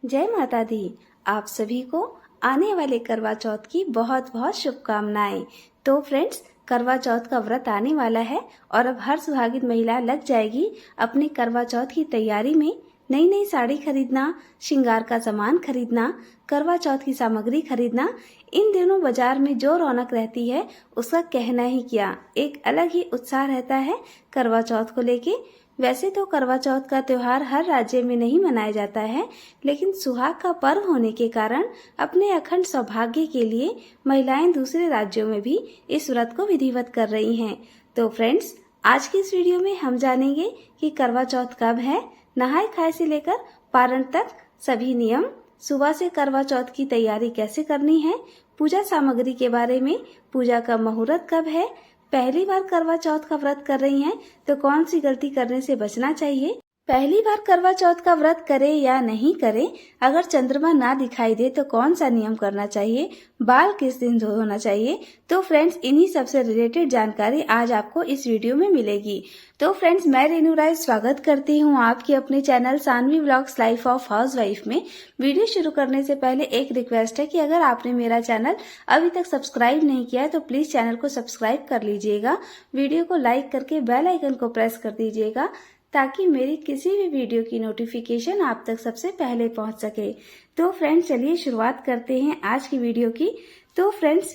जय माता दी। आप सभी को आने वाले करवा चौथ की बहुत बहुत शुभकामनाएं। तो फ्रेंड्स, करवा चौथ का व्रत आने वाला है और अब हर सुहागिन महिला लग जाएगी अपनी करवा चौथ की तैयारी में। नई नई साड़ी खरीदना, श्रृंगार का सामान खरीदना, करवा चौथ की सामग्री खरीदना, इन दिनों बाजार में जो रौनक रहती है उसका कहना ही क्या। एक अलग ही उत्साह रहता है करवा चौथ को लेके। वैसे तो करवा चौथ का त्योहार हर राज्य में नहीं मनाया जाता है, लेकिन सुहाग का पर्व होने के कारण अपने अखंड सौभाग्य के लिए महिलाएं दूसरे राज्यों में भी इस व्रत को विधिवत कर रही हैं। तो फ्रेंड्स, आज की इस वीडियो में हम जानेंगे कि करवा चौथ कब है, नहाय खाए से लेकर पारण तक सभी नियम, सुबह से करवा चौथ की तैयारी कैसे करनी है, पूजा सामग्री के बारे में, पूजा का मुहूर्त कब है, पहली बार करवा चौथ का व्रत कर रही हैं तो कौन सी गलती करने से बचना चाहिए, पहली बार करवा चौथ का व्रत करें या नहीं करें, अगर चंद्रमा ना दिखाई दे तो कौन सा नियम करना चाहिए, बाल किस दिन धोना चाहिए। तो फ्रेंड्स, इन्हीं सबसे रिलेटेड जानकारी आज आपको इस वीडियो में मिलेगी। तो फ्रेंड्स, मैं रेनू राय स्वागत करती हूँ आपके अपने channel Saanvi vlogs life of housewife में। वीडियो शुरू करने से पहले एक रिक्वेस्ट है कि अगर आपने मेरा चैनल अभी तक सब्सक्राइब नहीं किया है तो प्लीज चैनल को सब्सक्राइब कर लीजिएगा, वीडियो को लाइक करके बेल आइकन को प्रेस कर दीजिएगा ताकि मेरी किसी भी वीडियो की नोटिफिकेशन आप तक सबसे पहले पहुंच सके। तो फ्रेंड्स, चलिए शुरुआत करते हैं आज की वीडियो की। तो फ्रेंड्स,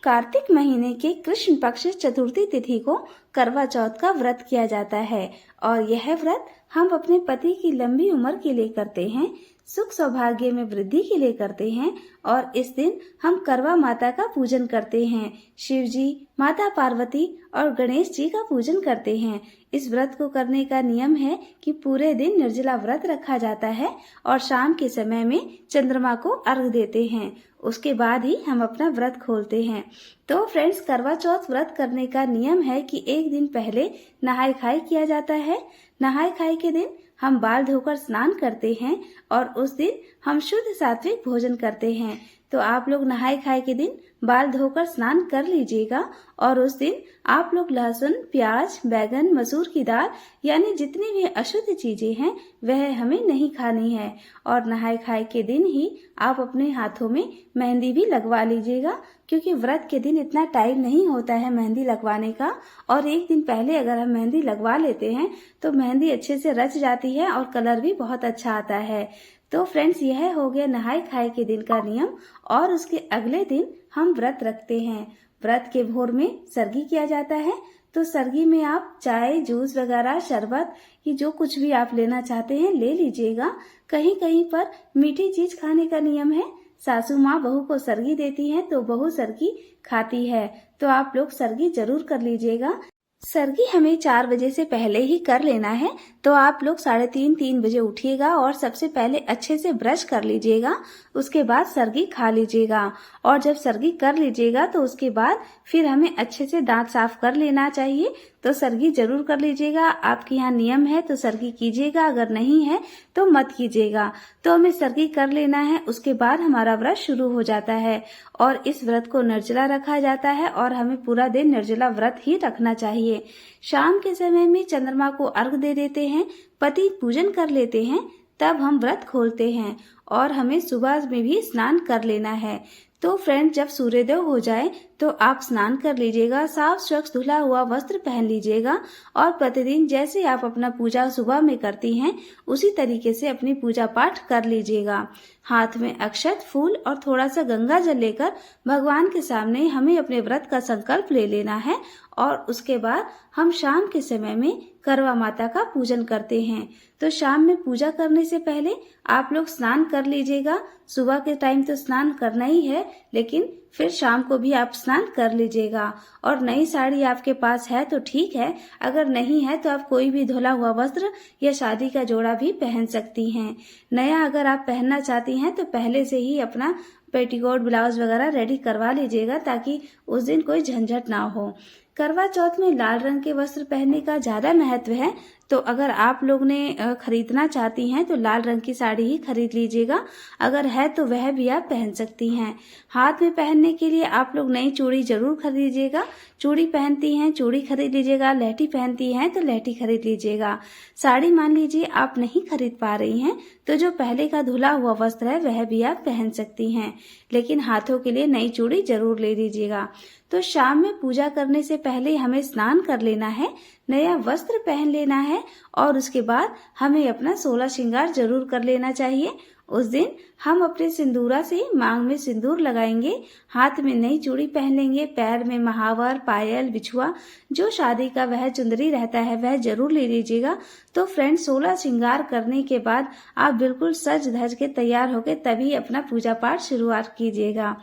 कार्तिक महीने के कृष्ण पक्ष चतुर्थी तिथि को करवा चौथ का व्रत किया जाता है और यह व्रत हम अपने पति की लंबी उम्र के लिए करते हैं, सुख सौभाग्य में वृद्धि के लिए करते हैं और इस दिन हम करवा माता का पूजन करते हैं, शिव जी, माता पार्वती और गणेश जी का पूजन करते हैं। इस व्रत को करने का नियम है कि पूरे दिन निर्जला व्रत रखा जाता है और शाम के समय में चंद्रमा को अर्घ देते हैं, उसके बाद ही हम अपना व्रत खोलते हैं। तो फ्रेंड्स, करवा चौथ व्रत करने का नियम है कि एक दिन पहले नहाय खाए किया जाता है। नहाय खाए के दिन हम बाल धोकर स्नान करते हैं और उस दिन हम शुद्ध सात्विक भोजन करते हैं। तो आप लोग नहाय खाए के दिन बाल धोकर स्नान कर लीजिएगा और उस दिन आप लोग लहसुन, प्याज, बैगन, मसूर की दाल यानी जितनी भी अशुद्ध चीजें हैं वह हमें नहीं खानी है। और नहाय खाए के दिन ही आप अपने हाथों में मेहंदी भी लगवा लीजिएगा, क्योंकि व्रत के दिन इतना टाइम नहीं होता है मेहंदी लगवाने का और एक दिन पहले अगर हम मेहंदी लगवा लेते हैं तो मेहंदी अच्छे से रच जाती है और कलर भी बहुत अच्छा आता है। तो फ्रेंड्स, यह हो गया नहाय खाए के दिन का नियम और उसके अगले दिन हम व्रत रखते हैं। व्रत के भोर में सरगी किया जाता है। तो सरगी में आप चाय, जूस वगैरह, शरबत, ये जो कुछ भी आप लेना चाहते हैं ले लीजिएगा। कहीं कहीं पर मीठी चीज खाने का नियम है, सासू माँ बहू को सरगी देती है तो बहू सरगी खाती है, तो आप लोग सरगी जरूर कर लीजिएगा। सरगी हमें 4 बजे से पहले ही कर लेना है, तो आप लोग 3:30 बजे उठिएगा और सबसे पहले अच्छे से ब्रश कर लीजिएगा, उसके बाद सरगी खा लीजिएगा। और जब सरगी कर लीजिएगा तो उसके बाद फिर हमें अच्छे से दांत साफ कर लेना चाहिए। तो सरगी जरूर कर लीजिएगा। आपके यहाँ नियम है तो सरगी कीजिएगा, अगर नहीं है तो मत कीजिएगा। तो हमें सरगी कर लेना है, उसके बाद हमारा व्रत शुरू हो जाता है और इस व्रत को निर्जला रखा जाता है और हमें पूरा दिन निर्जला व्रत ही रखना चाहिए। शाम के समय में चंद्रमा को अर्घ दे देते हैं, पति पूजन कर लेते हैं, तब हम व्रत खोलते हैं और हमें सुबह में भी स्नान कर लेना है। तो फ्रेंड, जब सूर्योदय हो जाए तो आप स्नान कर लीजिएगा, साफ स्वच्छ धुला हुआ वस्त्र पहन लीजिएगा और प्रतिदिन जैसे आप अपना पूजा सुबह में करती हैं उसी तरीके से अपनी पूजा पाठ कर लीजिएगा। हाथ में अक्षत, फूल और थोड़ा सा गंगा जल लेकर भगवान के सामने हमें अपने व्रत का संकल्प ले लेना है और उसके बाद हम शाम के समय में करवा माता का पूजन करते हैं। तो शाम में पूजा करने से पहले आप लोग स्नान कर लीजिएगा। सुबह के टाइम तो स्नान करना ही है, लेकिन फिर शाम को भी आप स्नान कर लीजिएगा। और नई साड़ी आपके पास है तो ठीक है, अगर नहीं है तो आप कोई भी धुला हुआ वस्त्र या शादी का जोड़ा भी पहन सकती हैं। नया अगर आप पहनना चाहती हैं तो पहले से ही अपना पेटीकोट, ब्लाउज वगैरह रेडी करवा लीजिएगा ताकि उस दिन कोई झंझट ना हो। करवा चौथ में लाल रंग के वस्त्र पहनने का ज्यादा महत्व है, तो अगर आप लोग ने खरीदना चाहती हैं तो लाल रंग की साड़ी ही खरीद लीजिएगा, अगर है तो वह भी आप पहन सकती हैं। हाथ में पहनने के लिए आप लोग नई चूड़ी जरूर खरीदिएगा, चूड़ी पहनती हैं चूड़ी खरीद लीजिएगा, लहठी पहनती हैं तो लहठी खरीद लीजिएगा। साड़ी मान लीजिए आप नहीं खरीद पा रही हैं तो जो पहले का धुला हुआ वस्त्र है वह भी आप पहन सकती हैं, लेकिन हाथों के लिए नई चूड़ी जरूर ले लीजिएगा। तो शाम में पूजा करने से पहले हमें स्नान कर लेना है, नया वस्त्र पहन लेना है और उसके बाद हमें अपना 16 श्रृंगार जरूर कर लेना चाहिए। उस दिन हम अपने सिंदूरा से मांग में सिंदूर लगाएंगे, हाथ में नई चूड़ी पहन लेंगे, पैर में महावर, पायल, बिछुआ, जो शादी का वह चुंदरी रहता है वह जरूर ले लीजिएगा। तो फ्रेंड्स 16 श्रृंगार करने के बाद आप बिल्कुल सज धज के तैयार होके तभी अपना पूजा पाठ शुरुआत कीजिएगा।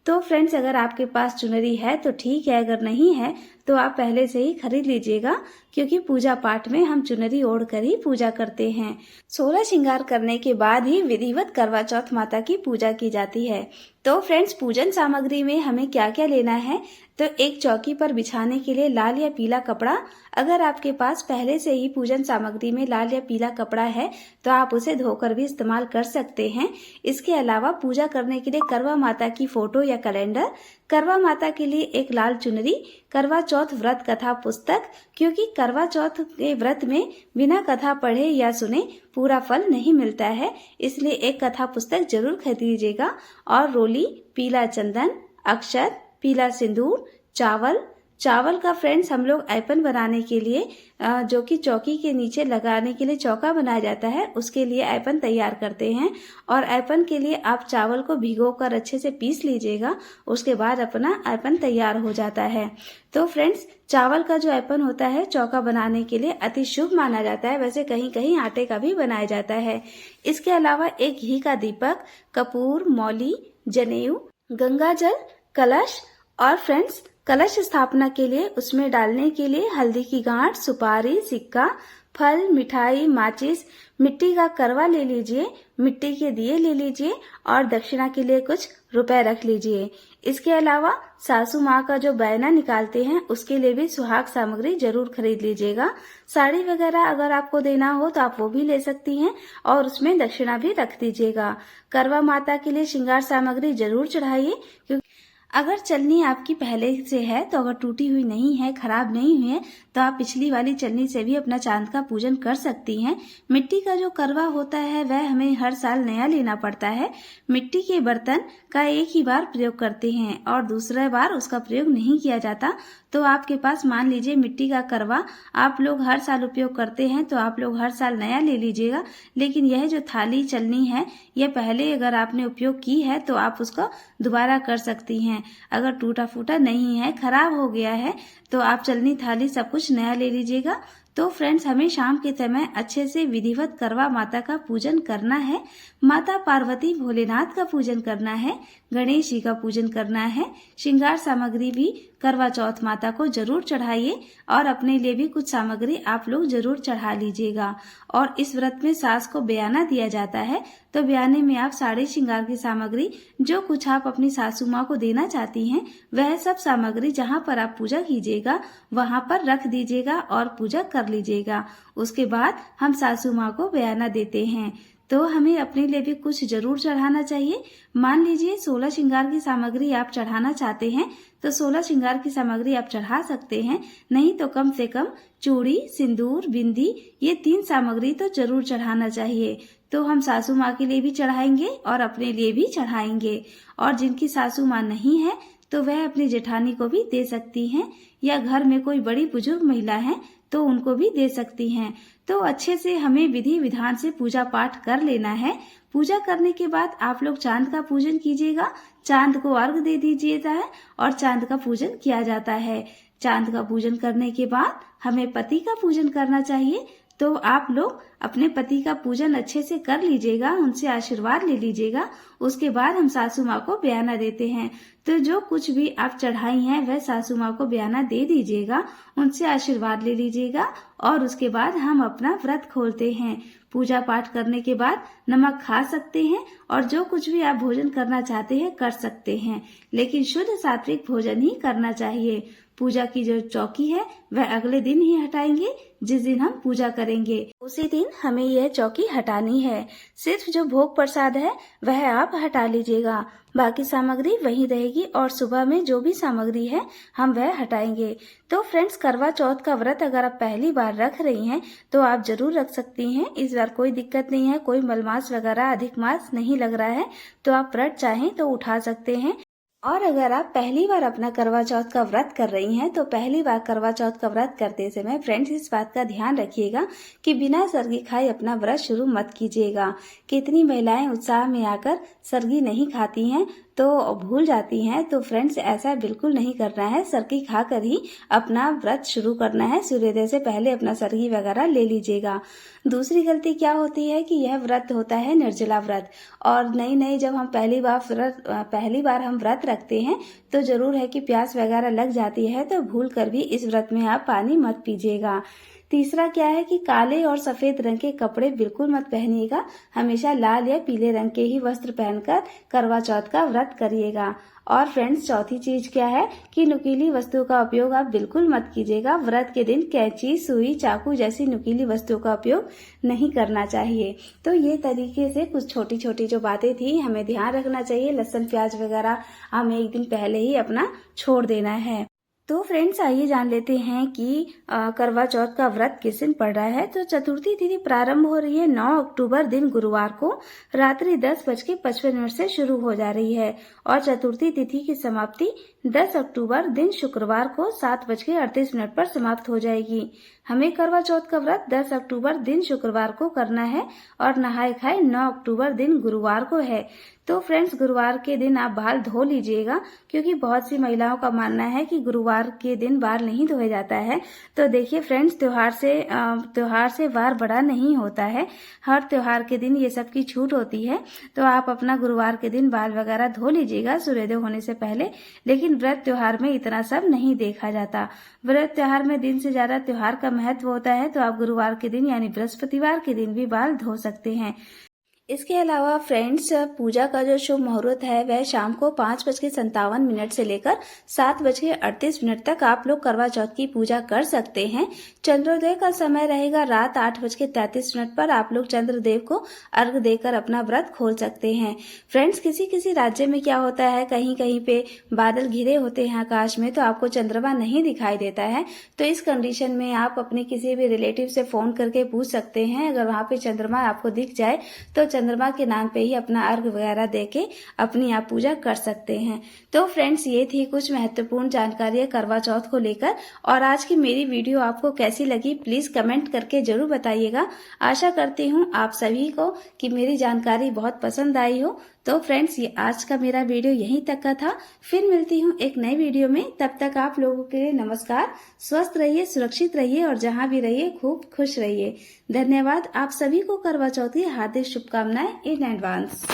तो फ्रेंड्स अगर आपके पास चुनरी है तो ठीक है, अगर नहीं है तो आप पहले से ही खरीद लीजिएगा, क्योंकि पूजा पाठ में हम चुनरी ओढ़ कर ही पूजा करते हैं। 16 श्रृंगार करने के बाद ही विधिवत करवा चौथ माता की पूजा की जाती है। तो फ्रेंड्स पूजन सामग्री में हमें क्या क्या लेना है, तो एक चौकी पर बिछाने के लिए लाल या पीला कपड़ा, अगर आपके पास पहले से ही पूजन सामग्री में लाल या पीला कपड़ा है तो आप उसे धोकर भी इस्तेमाल कर सकते हैं। इसके अलावा पूजा करने के लिए करवा माता की फोटो या कैलेंडर, करवा माता के लिए एक लाल चुनरी, करवा चौथ व्रत कथा पुस्तक, क्योंकि करवा चौथ के व्रत में बिना कथा पढ़े या सुने पूरा फल नहीं मिलता है, इसलिए एक कथा पुस्तक जरूर खरीदिएगा। और रोली, पीला चंदन, अक्षत, पीला सिंदूर, चावल का फ्रेंड्स हम लोग ऐपन बनाने के लिए जो कि चौकी के नीचे लगाने के लिए चौका बनाया जाता है, उसके लिए ऐपन तैयार करते हैं। और ऐपन के लिए आप चावल को भिगोकर अच्छे से पीस लीजिएगा, उसके बाद अपना ऐपन तैयार हो जाता है। तो फ्रेंड्स चावल का जो ऐपन होता है चौका बनाने के लिए अति शुभ माना जाता है, वैसे कहीं कहीं आटे का भी बनाया जाता है। इसके अलावा एक घी का दीपक, कपूर, मौली, जनेऊ, गंगा जल, कलश और फ्रेंड्स कलश स्थापना के लिए उसमें डालने के लिए हल्दी की गांठ, सुपारी, सिक्का, फल, मिठाई, माचिस, मिट्टी का करवा ले लीजिए, मिट्टी के दिए ले लीजिए और दक्षिणा के लिए कुछ रुपए रख लीजिए। इसके अलावा सासू माँ का जो बैना निकालते हैं उसके लिए भी सुहाग सामग्री जरूर खरीद लीजिएगा। साड़ी वगैरह अगर आपको देना हो तो आप वो भी ले सकती हैं और उसमें दक्षिणा भी रख दीजिएगा। करवा माता के लिए श्रृंगार सामग्री जरूर चढ़ाइए, क्योंकि अगर चलनी आपकी पहले से है तो अगर टूटी हुई नहीं है, खराब नहीं हुई है, तो आप पिछली वाली चलनी से भी अपना चांद का पूजन कर सकती हैं। मिट्टी का जो करवा होता है वह हमें हर साल नया लेना पड़ता है। मिट्टी के बर्तन का एक ही बार प्रयोग करते हैं और दूसरा बार उसका प्रयोग नहीं किया जाता। तो आपके पास मान लीजिए मिट्टी का करवा आप लोग हर साल उपयोग करते हैं तो आप लोग हर साल नया ले लीजिएगा, लेकिन यह जो थाली चलनी है यह पहले अगर आपने उपयोग की है तो आप उसको दोबारा कर सकती हैं। अगर टूटा फूटा नहीं है, खराब हो गया है, तो आप चलनी थाली सब कुछ नया ले लीजिएगा। तो फ्रेंड्स हमें शाम के समय अच्छे से विधिवत करवा माता का पूजन करना है, माता पार्वती भोलेनाथ का पूजन करना है, गणेश जी का पूजन करना है। श्रृंगार सामग्री भी करवा चौथ माता को जरूर चढ़ाइए और अपने लिए भी कुछ सामग्री आप लोग जरूर चढ़ा लीजिएगा। और इस व्रत में सास को बयाना दिया जाता है, तो बयाने में आप सारे श्रृंगार की सामग्री जो कुछ आप अपनी सासू माँ को देना चाहती हैं वह सब सामग्री जहाँ पर आप पूजा कीजिएगा वहाँ पर रख दीजिएगा और पूजा कर लीजिएगा। उसके बाद हम सासू माँ को बयाना देते हैं, तो हमें अपने लिए भी कुछ जरूर चढ़ाना चाहिए। मान लीजिए 16 श्रृंगार की सामग्री आप चढ़ाना चाहते हैं तो 16 श्रृंगार की सामग्री आप चढ़ा सकते हैं, नहीं तो कम से कम चूड़ी, सिंदूर, बिंदी, ये 3 सामग्री तो जरूर चढ़ाना चाहिए। तो हम सासू माँ के लिए भी चढ़ाएंगे और अपने लिए भी चढ़ाएंगे। और जिनकी सासू माँ नहीं है तो वह अपनी जेठानी को भी दे सकती हैं, या घर में कोई बड़ी बुजुर्ग महिला है तो उनको भी दे सकती हैं। तो अच्छे से हमें विधि विधान से पूजा पाठ कर लेना है। पूजा करने के बाद आप लोग चांद का पूजन कीजिएगा, चांद को अर्घ दे दीजिएगा और चांद का पूजन किया जाता है। चांद का पूजन करने के बाद हमें पति का पूजन करना चाहिए, तो आप लोग अपने पति का पूजन अच्छे से कर लीजिएगा, उनसे आशीर्वाद ले लीजिएगा। उसके बाद हम सासू माँ को बयाना देते हैं, तो जो कुछ भी आप चढ़ाई हैं वह सासू माँ को बयाना दे दीजिएगा, उनसे आशीर्वाद ले लीजिएगा और उसके बाद हम अपना व्रत खोलते हैं। पूजा पाठ करने के बाद नमक खा सकते हैं और जो कुछ भी आप भोजन करना चाहते हैं कर सकते हैं, लेकिन शुद्ध सात्विक भोजन ही करना चाहिए। पूजा की जो चौकी है वह अगले दिन ही हटाएंगे, जिस दिन हम पूजा करेंगे उसी दिन हमें यह चौकी हटानी है। सिर्फ जो भोग प्रसाद है वह आप हटा लीजिएगा, बाकी सामग्री वही रहेगी और सुबह में जो भी सामग्री है हम वह हटाएंगे। तो फ्रेंड्स, करवा चौथ का व्रत अगर आप पहली बार रख रही हैं तो आप जरूर रख सकती हैं। इस बार कोई दिक्कत नहीं है, कोई मलमास वगैरह अधिक मास नहीं लग रहा है, तो आप व्रत चाहें तो उठा सकते हैं। और अगर आप पहली बार अपना करवा चौथ का व्रत कर रही हैं तो पहली बार करवा चौथ का व्रत करते समय फ्रेंड्स इस बात का ध्यान रखिएगा कि बिना सरगी खाए अपना व्रत शुरू मत कीजिएगा। कितनी महिलाएं उत्साह में आकर सरगी नहीं खाती हैं तो भूल जाती हैं, तो फ्रेंड्स ऐसा बिल्कुल नहीं करना है। सरगी खाकर ही अपना व्रत शुरू करना है। सूर्योदय से पहले अपना सरगी वगैरह ले लीजिएगा। दूसरी गलती क्या होती है कि यह व्रत होता है निर्जला व्रत, और नई जब हम पहली बार हम व्रत रखते हैं तो जरूर है कि प्यास वगैरह लग जाती है, तो भूल कर भी इस व्रत में आप पानी मत पीजिएगा। तीसरा क्या है कि काले और सफेद रंग के कपड़े बिल्कुल मत पहनिएगा, हमेशा लाल या पीले रंग के ही वस्त्र पहनकर करवा चौथ का व्रत करिएगा। और फ्रेंड्स, चौथी चीज क्या है कि नुकीली वस्तुओं का उपयोग आप बिल्कुल मत कीजिएगा। व्रत के दिन कैंची, सुई, चाकू जैसी नुकीली वस्तुओं का उपयोग नहीं करना चाहिए। तो ये तरीके से कुछ छोटी छोटी जो बातें थी हमें ध्यान रखना चाहिए। लहसुन प्याज वगैरह हमें एक दिन पहले ही अपना छोड़ देना है। तो फ्रेंड्स, आइए जान लेते हैं कि करवा चौथ का व्रत किस दिन पड़ रहा है। तो चतुर्थी तिथि प्रारंभ हो रही है 9 अक्टूबर दिन गुरुवार को रात्रि 10:55 से शुरू हो जा रही है, और चतुर्थी तिथि की समाप्ति 10 अक्टूबर दिन शुक्रवार को 7:38 पर समाप्त हो जाएगी। हमें करवा चौथ का व्रत 10 अक्टूबर दिन शुक्रवार को करना है और नहाए खाए 9 अक्टूबर दिन गुरुवार को है। तो फ्रेंड्स, गुरुवार के दिन आप बाल धो लीजिएगा, क्योंकि बहुत सी महिलाओं का मानना है कि गुरुवार के दिन बाल नहीं धोया जाता है। तो देखिए फ्रेंड्स, त्योहार से वार बड़ा नहीं होता है। हर त्योहार के दिन ये सब की छूट होती है। तो आप अपना गुरुवार के दिन बाल वगैरह धो लीजिएगा सूर्योदय होने से पहले। लेकिन व्रत त्योहार में इतना सब नहीं देखा जाता। व्रत त्योहार में दिन से ज्यादा त्योहार का महत्व होता है, तो आप गुरुवार के दिन यानी बृहस्पतिवार के दिन भी बाल धो सकते हैं। इसके अलावा फ्रेंड्स, पूजा का जो शुभ मुहूर्त है वह शाम को 5:57 से लेकर 7:38 तक आप लोग करवा चौथ की पूजा कर सकते हैं। चंद्रोदय का समय रहेगा रात 8:33 पर। आप लोग चंद्रदेव को अर्घ देकर अपना व्रत खोल सकते हैं। फ्रेंड्स, किसी किसी राज्य में क्या होता है, कहीं कहीं पे बादल घिरे होते हैं आकाश में, तो आपको चंद्रमा नहीं दिखाई देता है। तो इस कंडीशन में आप अपने किसी भी रिलेटिव से फोन करके पूछ सकते हैं। अगर वहां पे चंद्रमा आपको दिख जाए तो चंद्रमा के नाम पे ही अपना अर्घ वगैरह देके अपनी आप पूजा कर सकते हैं। तो फ्रेंड्स, ये थी कुछ महत्वपूर्ण जानकारी करवा चौथ को लेकर। और आज की मेरी वीडियो आपको कैसी लगी प्लीज कमेंट करके जरूर बताइएगा। आशा करती हूँ आप सभी को कि मेरी जानकारी बहुत पसंद आई हो। तो फ्रेंड्स, ये आज का मेरा वीडियो यहीं तक का था। फिर मिलती हूँ एक नई वीडियो में। तब तक आप लोगों के लिए नमस्कार। स्वस्थ रहिए, सुरक्षित रहिए और जहाँ भी रहिए खूब खुश रहिए। धन्यवाद। आप सभी को करवा चौथ की हार्दिक शुभकामनाएं इन एडवांस।